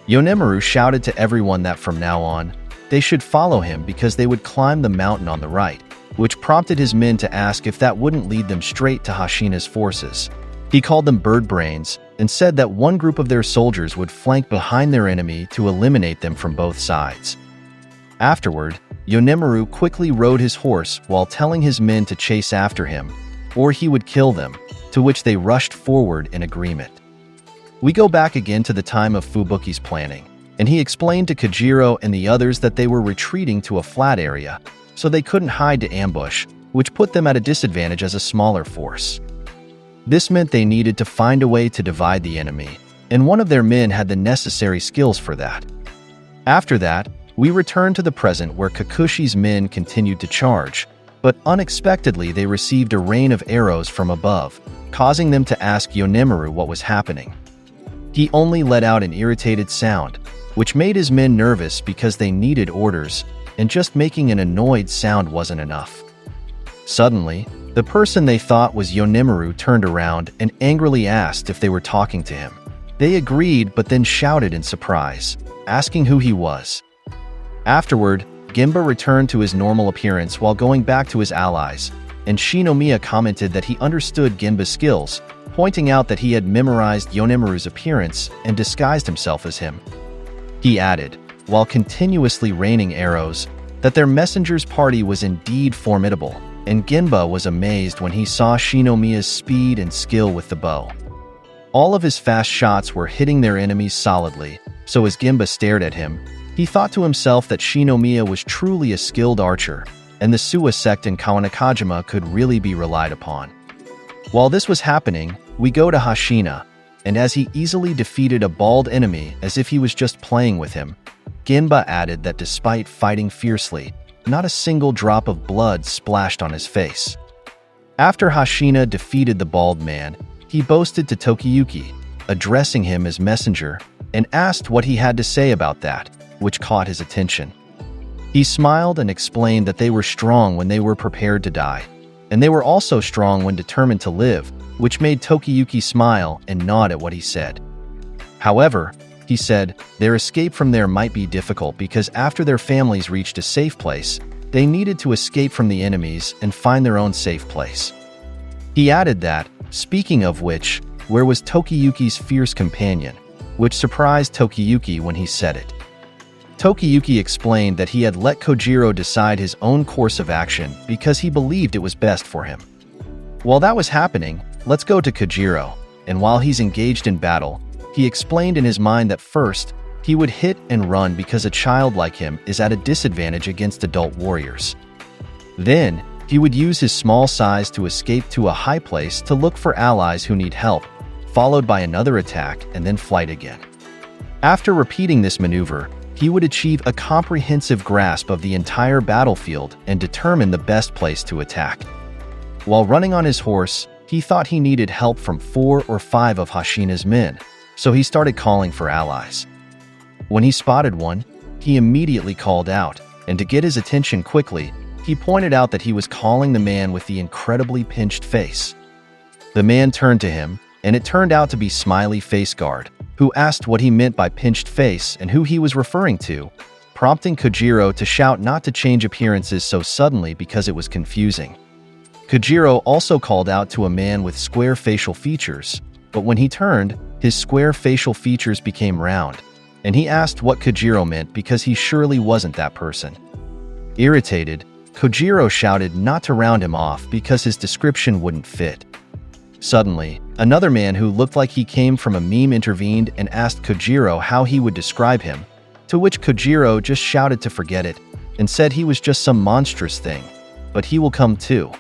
Yonemaru shouted to everyone that from now on, they should follow him because they would climb the mountain on the right, which prompted his men to ask if that wouldn't lead them straight to Hashina's forces. He called them bird brains and said that one group of their soldiers would flank behind their enemy to eliminate them from both sides. Afterward, Yonemaru quickly rode his horse while telling his men to chase after him, or he would kill them, to which they rushed forward in agreement. We go back again to the time of Fubuki's planning, and he explained to Kojiro and the others that they were retreating to a flat area, so they couldn't hide to ambush, which put them at a disadvantage as a smaller force. This meant they needed to find a way to divide the enemy, and one of their men had the necessary skills for that. After that, we returned to the present where Kokushi's men continued to charge, but unexpectedly they received a rain of arrows from above, causing them to ask Yonemaru what was happening. He only let out an irritated sound, which made his men nervous because they needed orders, and just making an annoyed sound wasn't enough. Suddenly, the person they thought was Yonemaru turned around and angrily asked if they were talking to him. They agreed but then shouted in surprise, asking who he was. Afterward, Gemba returned to his normal appearance while going back to his allies, and Shinomiya commented that he understood Gemba's skills, pointing out that he had memorized Yonemaru's appearance and disguised himself as him. He added, while continuously raining arrows, that their messenger's party was indeed formidable, and Gemba was amazed when he saw Shinomiya's speed and skill with the bow. All of his fast shots were hitting their enemies solidly, so as Gemba stared at him, he thought to himself that Shinomiya was truly a skilled archer, and the Suwa sect in Kawanakajima could really be relied upon. While this was happening, we go to Hashina, and as he easily defeated a bald enemy as if he was just playing with him, Genba added that despite fighting fiercely, not a single drop of blood splashed on his face. After Hashina defeated the bald man, he boasted to Tokiyuki, addressing him as messenger, and asked what he had to say about that, which caught his attention. He smiled and explained that they were strong when they were prepared to die, and they were also strong when determined to live, which made Tokiyuki smile and nod at what he said. However, he said, their escape from there might be difficult because after their families reached a safe place, they needed to escape from the enemies and find their own safe place. He added that, speaking of which, where was Tokiyuki's fierce companion, which surprised Tokiyuki when he said it. Tokiyuki explained that he had let Kojiro decide his own course of action because he believed it was best for him. While that was happening, let's go to Kojiro, and while he's engaged in battle, he explained in his mind that first, he would hit and run because a child like him is at a disadvantage against adult warriors. Then, he would use his small size to escape to a high place to look for allies who need help, followed by another attack and then flight again. After repeating this maneuver, he would achieve a comprehensive grasp of the entire battlefield and determine the best place to attack. While running on his horse, he thought he needed help from 4 or 5 of Hashina's men, so he started calling for allies. When he spotted one, he immediately called out, and to get his attention quickly, he pointed out that he was calling the man with the incredibly pinched face. The man turned to him, and it turned out to be Smiley Face Guard, who asked what he meant by pinched face and who he was referring to, prompting Kojiro to shout not to change appearances so suddenly because it was confusing. Kojiro also called out to a man with square facial features, but when he turned, his square facial features became round, and he asked what Kojiro meant because he surely wasn't that person. Irritated, Kojiro shouted not to round him off because his description wouldn't fit. Suddenly, another man who looked like he came from a meme intervened and asked Kojiro how he would describe him, to which Kojiro just shouted to forget it and said he was just some monstrous thing, but he will come too.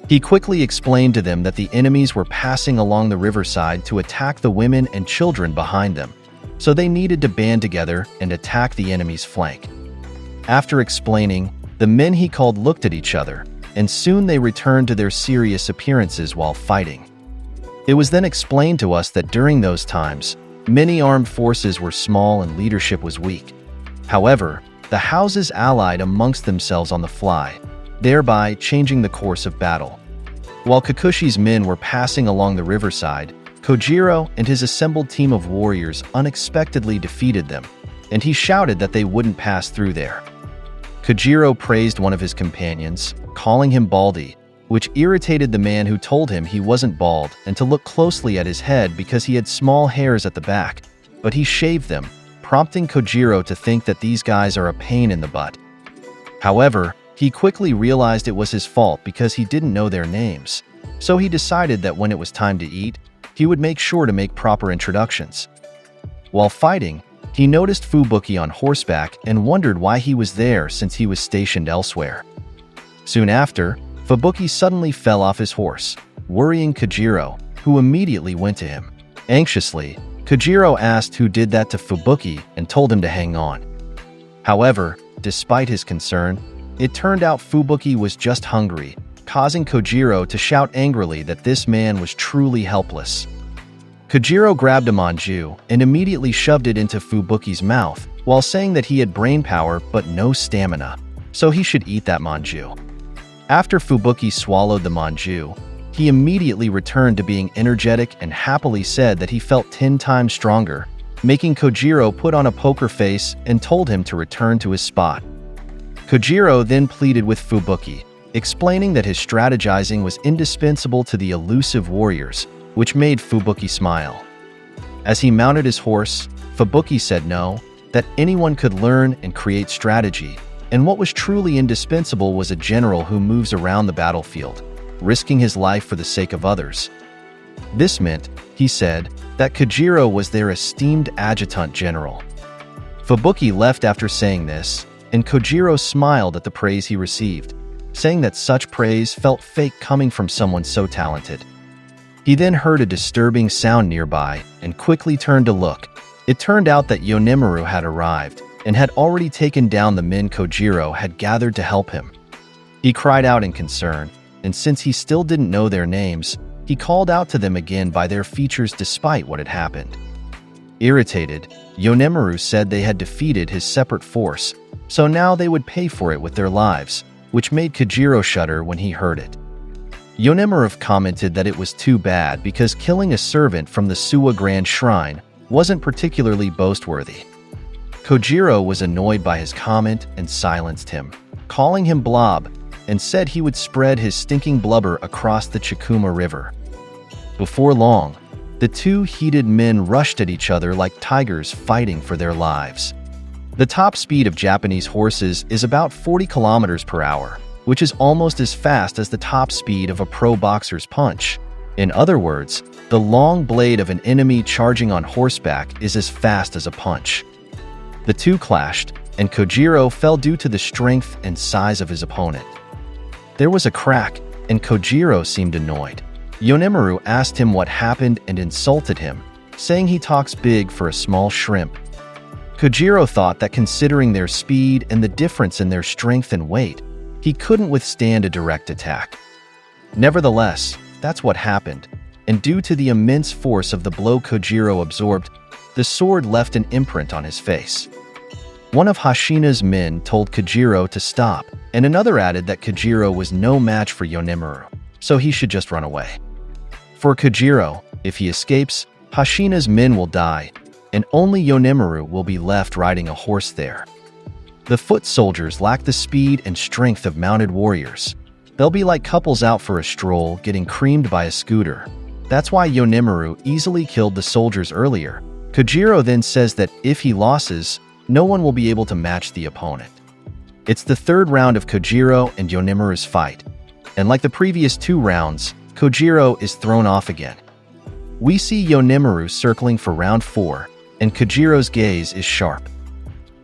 He quickly explained to them that the enemies were passing along the riverside to attack the women and children behind them, so they needed to band together and attack the enemy's flank. After explaining, the men he called looked at each other, and soon they returned to their serious appearances while fighting. It was then explained to us that during those times, many armed forces were small and leadership was weak. However, the houses allied amongst themselves on the fly, thereby changing the course of battle. While Kokushi's men were passing along the riverside, Kojiro and his assembled team of warriors unexpectedly defeated them, and he shouted that they wouldn't pass through there. Kojiro praised one of his companions, calling him Baldy, which irritated the man who told him he wasn't bald and to look closely at his head because he had small hairs at the back, but he shaved them, prompting Kojiro to think that these guys are a pain in the butt. However, he quickly realized it was his fault because he didn't know their names, so he decided that when it was time to eat, he would make sure to make proper introductions. While fighting, he noticed Fubuki on horseback and wondered why he was there since he was stationed elsewhere. Soon after, Fubuki suddenly fell off his horse, worrying Kojiro, who immediately went to him. Anxiously, Kojiro asked who did that to Fubuki and told him to hang on. However, despite his concern, it turned out Fubuki was just hungry, causing Kojiro to shout angrily that this man was truly helpless. Kojiro grabbed a manju and immediately shoved it into Fubuki's mouth, while saying that he had brain power but no stamina, so he should eat that manju. After Fubuki swallowed the manju, he immediately returned to being energetic and happily said that he felt 10 times stronger, making Kojiro put on a poker face and told him to return to his spot. Kojiro then pleaded with Fubuki, explaining that his strategizing was indispensable to the elusive warriors, which made Fubuki smile. As he mounted his horse, Fubuki said no, that anyone could learn and create strategy, and what was truly indispensable was a general who moves around the battlefield, risking his life for the sake of others. This meant, he said, that Kojiro was their esteemed adjutant general. Fubuki left after saying this, and Kojiro smiled at the praise he received, saying that such praise felt fake coming from someone so talented. He then heard a disturbing sound nearby and quickly turned to look. It turned out that Yonemaru had arrived and had already taken down the men Kojiro had gathered to help him. He cried out in concern, and since he still didn't know their names, he called out to them again by their features despite what had happened. Irritated, Yonemaru said they had defeated his separate force, so now they would pay for it with their lives, which made Kojiro shudder when he heard it. Yonemaru commented that it was too bad because killing a servant from the Suwa Grand Shrine wasn't particularly boastworthy. Kojiro was annoyed by his comment and silenced him, calling him Blob, and said he would spread his stinking blubber across the Chikuma River. Before long, the two heated men rushed at each other like tigers fighting for their lives. The top speed of Japanese horses is about 40 kilometers per hour, which is almost as fast as the top speed of a pro boxer's punch. In other words, the long blade of an enemy charging on horseback is as fast as a punch. The two clashed, and Kojiro fell due to the strength and size of his opponent. There was a crack, and Kojiro seemed annoyed. Yonemaru asked him what happened and insulted him, saying he talks big for a small shrimp. Kojiro thought that considering their speed and the difference in their strength and weight, he couldn't withstand a direct attack. Nevertheless, that's what happened, and due to the immense force of the blow Kojiro absorbed, the sword left an imprint on his face. One of Hashina's men told Kojiro to stop, and another added that Kojiro was no match for Yonemaru, so he should just run away. For Kojiro, if he escapes, Hashina's men will die, and only Yonemaru will be left riding a horse there. The foot soldiers lack the speed and strength of mounted warriors. They'll be like couples out for a stroll getting creamed by a scooter. That's why Yonemaru easily killed the soldiers earlier. Kojiro then says that if he loses, no one will be able to match the opponent. It's the third round of Kojiro and Yonemaru's fight, and like the previous two rounds, Kojiro is thrown off again. We see Yonemaru circling for round 4, and Kojiro's gaze is sharp.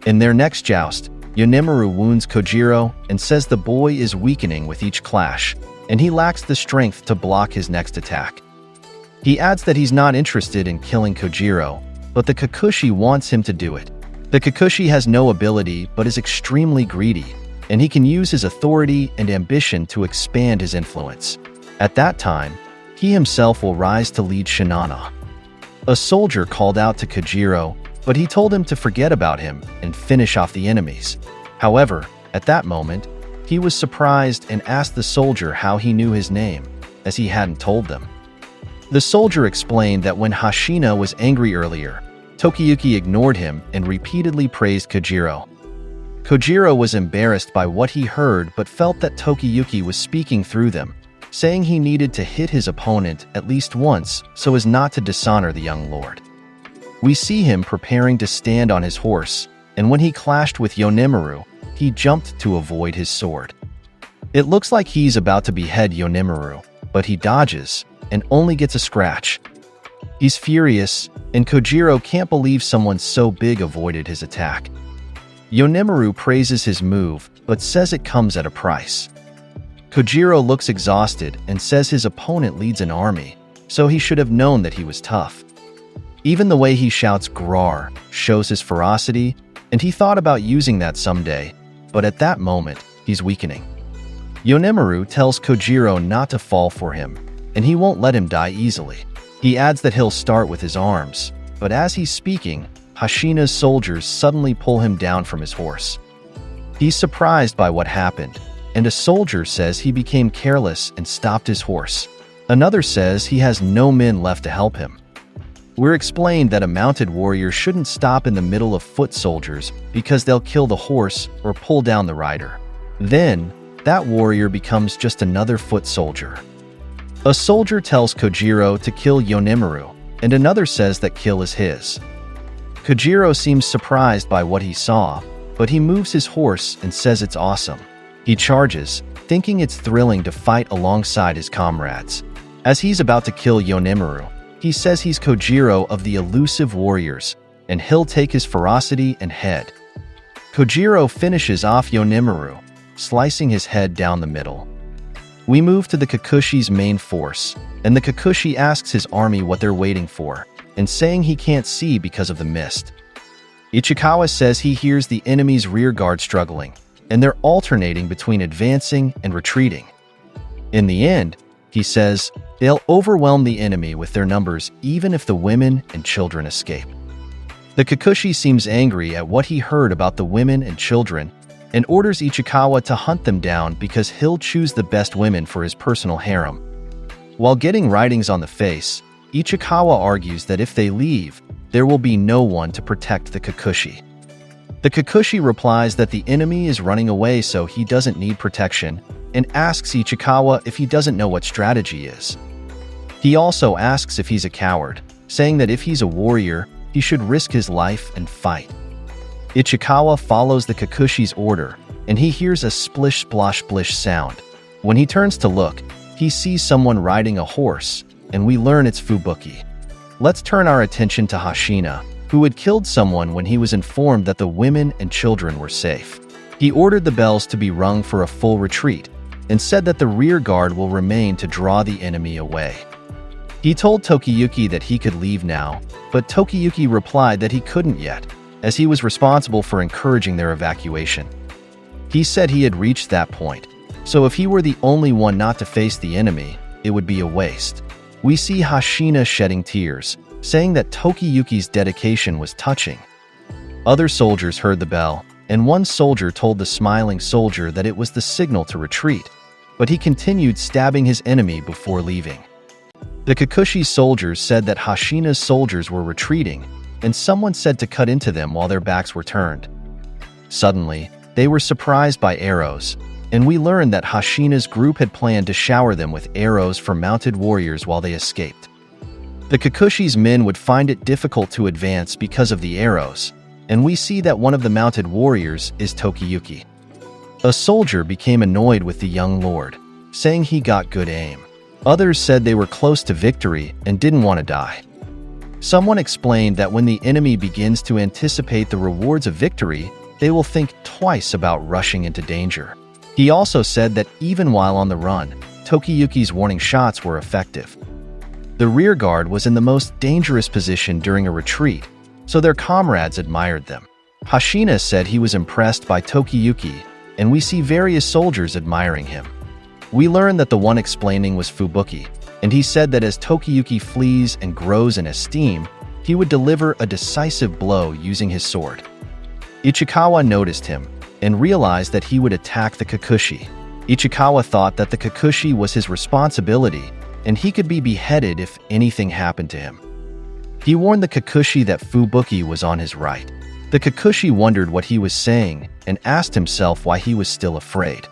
In their next joust, Yonemaru wounds Kojiro and says the boy is weakening with each clash, and he lacks the strength to block his next attack. He adds that he's not interested in killing Kojiro, but the Kokushi wants him to do it. The Kokushi has no ability but is extremely greedy, and he can use his authority and ambition to expand his influence. At that time, he himself will rise to lead Shinana. A soldier called out to Kojiro, but he told him to forget about him and finish off the enemies. However, at that moment, he was surprised and asked the soldier how he knew his name, as he hadn't told them. The soldier explained that when Hashina was angry earlier, Tokiyuki ignored him and repeatedly praised Kojiro. Kojiro was embarrassed by what he heard but felt that Tokiyuki was speaking through them, saying he needed to hit his opponent at least once so as not to dishonor the young lord. We see him preparing to stand on his horse, and when he clashed with Yonemaru, he jumped to avoid his sword. It looks like he's about to behead Yonemaru, but he dodges and only gets a scratch. He's furious, and Kojiro can't believe someone so big avoided his attack. Yonemaru praises his move, but says it comes at a price. Kojiro looks exhausted and says his opponent leads an army, so he should have known that he was tough. Even the way he shouts "Grar" shows his ferocity, and he thought about using that someday, but at that moment, he's weakening. Yonemaru tells Kojiro not to fall for him, and he won't let him die easily. He adds that he'll start with his arms, but as he's speaking, Hashina's soldiers suddenly pull him down from his horse. He's surprised by what happened, and a soldier says he became careless and stopped his horse. Another says he has no men left to help him. We're explained that a mounted warrior shouldn't stop in the middle of foot soldiers because they'll kill the horse or pull down the rider. Then, that warrior becomes just another foot soldier. A soldier tells Kojiro to kill Yonemaru, and another says that kill is his. Kojiro seems surprised by what he saw, but he moves his horse and says it's awesome. He charges, thinking it's thrilling to fight alongside his comrades. As he's about to kill Yonemaru, he says he's Kojiro of the Elusive warriors, and he'll take his ferocity and head. Kojiro finishes off Yonemaru, slicing his head down the middle. We move to the Kokushi's main force, and the Kokushi asks his army what they're waiting for, and saying he can't see because of the mist. Ichikawa says he hears the enemy's rear guard struggling, and they're alternating between advancing and retreating. In the end, he says, they'll overwhelm the enemy with their numbers even if the women and children escape. The Kokushi seems angry at what he heard about the women and children, and orders Ichikawa to hunt them down because he'll choose the best women for his personal harem. While getting writings on the face, Ichikawa argues that if they leave, there will be no one to protect the Kokushi. The Kokushi replies that the enemy is running away so he doesn't need protection, and asks Ichikawa if he doesn't know what strategy is. He also asks if he's a coward, saying that if he's a warrior, he should risk his life and fight. Ichikawa follows the Kokushi's order, and he hears a splish-splosh-splish sound. When he turns to look, he sees someone riding a horse, and we learn it's Fubuki. Let's turn our attention to Hashina, who had killed someone when he was informed that the women and children were safe. He ordered the bells to be rung for a full retreat, and said that the rear guard will remain to draw the enemy away. He told Tokiyuki that he could leave now, but Tokiyuki replied that he couldn't yet, as he was responsible for encouraging their evacuation. He said he had reached that point, so if he were the only one not to face the enemy, it would be a waste. We see Hashina shedding tears, saying that Tokiyuki's dedication was touching. Other soldiers heard the bell, and one soldier told the smiling soldier that it was the signal to retreat, but he continued stabbing his enemy before leaving. The Kokushi soldiers said that Hashina's soldiers were retreating, and someone said to cut into them while their backs were turned. Suddenly, they were surprised by arrows, and we learned that Hashina's group had planned to shower them with arrows for mounted warriors while they escaped. The Kokushi's men would find it difficult to advance because of the arrows, and we see that one of the mounted warriors is Tokiyuki. A soldier became annoyed with the young lord, saying he got good aim. Others said they were close to victory and didn't want to die. Someone explained that when the enemy begins to anticipate the rewards of victory, they will think twice about rushing into danger. He also said that even while on the run, Tokiyuki's warning shots were effective. The rear guard was in the most dangerous position during a retreat, so their comrades admired them. Hashina said he was impressed by Tokiyuki, and we see various soldiers admiring him. We learn that the one explaining was Fubuki, and he said that as Tokiyuki flees and grows in esteem, he would deliver a decisive blow using his sword. Ichikawa noticed him, and realized that he would attack the Kokushi. Ichikawa thought that the Kokushi was his responsibility, and he could be beheaded if anything happened to him. He warned the Kokushi that Fubuki was on his right. The Kokushi wondered what he was saying, and asked himself why he was still afraid.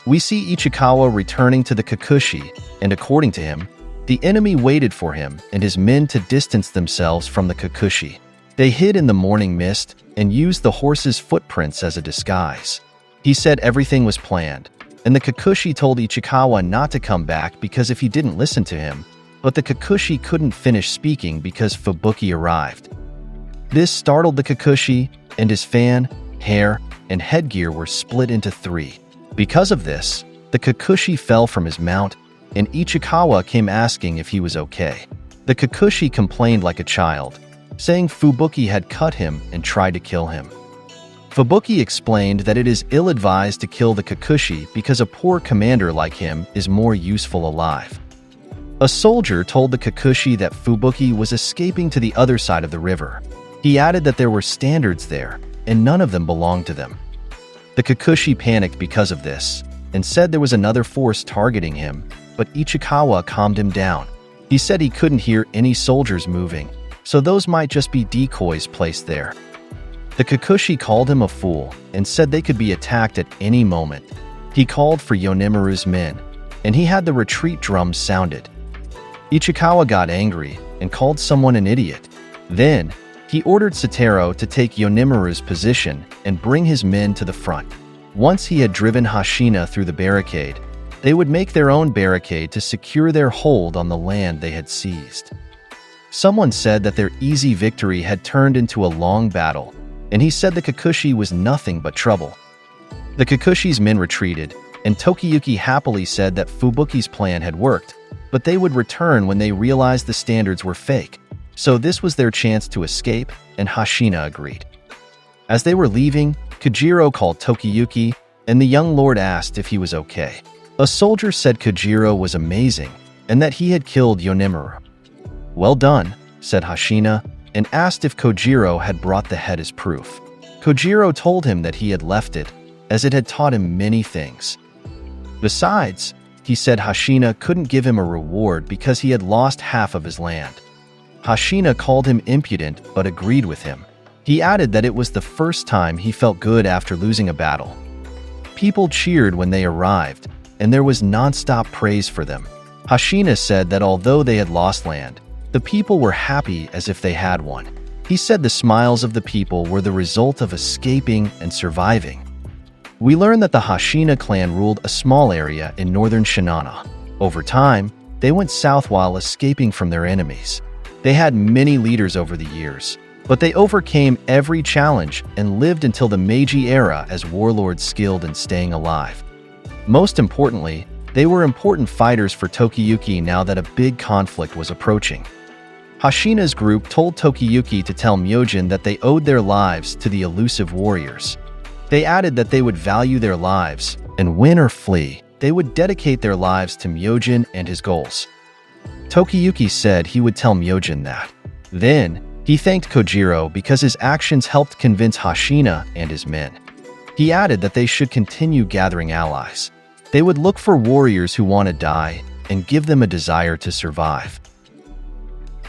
We see Ichikawa returning to the Kokushi, and according to him, the enemy waited for him and his men to distance themselves from the Kokushi. They hid in the morning mist and used the horse's footprints as a disguise. He said everything was planned, and the Kokushi told Ichikawa not to come back because if he didn't listen to him, but the Kokushi couldn't finish speaking because Fubuki arrived. This startled the Kokushi, and his fan, hair, and headgear were split into 3. Because of this, the Kokushi fell from his mount, and Ichikawa came asking if he was okay. The Kokushi complained like a child, saying Fubuki had cut him and tried to kill him. Fubuki explained that it is ill-advised to kill the Kokushi because a poor commander like him is more useful alive. A soldier told the Kokushi that Fubuki was escaping to the other side of the river. He added that there were standards there, and none of them belonged to them. The Kokushi panicked because of this, and said there was another force targeting him, but Ichikawa calmed him down. He said he couldn't hear any soldiers moving, so those might just be decoys placed there. The Kokushi called him a fool and said they could be attacked at any moment. He called for Yonemaru's men, and he had the retreat drums sounded. Ichikawa got angry and called someone an idiot. Then, he ordered Satoru to take Yonemaru's position and bring his men to the front. Once he had driven Hashina through the barricade, they would make their own barricade to secure their hold on the land they had seized. Someone said that their easy victory had turned into a long battle, and he said the Kokushi was nothing but trouble. The Kokushi's men retreated, and Tokiyuki happily said that Fubuki's plan had worked, but they would return when they realized the standards were fake. So this was their chance to escape, and Hashina agreed. As they were leaving, Kojiro called Tokiyuki, and the young lord asked if he was okay. A soldier said Kojiro was amazing, and that he had killed Yonemaru. "Well done," said Hashina, and asked if Kojiro had brought the head as proof. Kojiro told him that he had left it, as it had taught him many things. Besides, he said Hashina couldn't give him a reward because he had lost half of his land. Hashina called him impudent but agreed with him. He added that it was the first time he felt good after losing a battle. People cheered when they arrived, and there was non-stop praise for them. Hashina said that although they had lost land, the people were happy as if they had one. He said the smiles of the people were the result of escaping and surviving. We learned that the Hashina clan ruled a small area in northern Shinano. Over time, they went south while escaping from their enemies. They had many leaders over the years, but they overcame every challenge and lived until the Meiji era as warlords skilled in staying alive. Most importantly, they were important fighters for Tokiyuki now that a big conflict was approaching. Hashina's group told Tokiyuki to tell Myojin that they owed their lives to the elusive warriors. They added that they would value their lives, and win or flee, they would dedicate their lives to Myojin and his goals. Tokiyuki said he would tell Myojin that. Then, he thanked Kojiro because his actions helped convince Hashina and his men. He added that they should continue gathering allies. They would look for warriors who want to die and give them a desire to survive.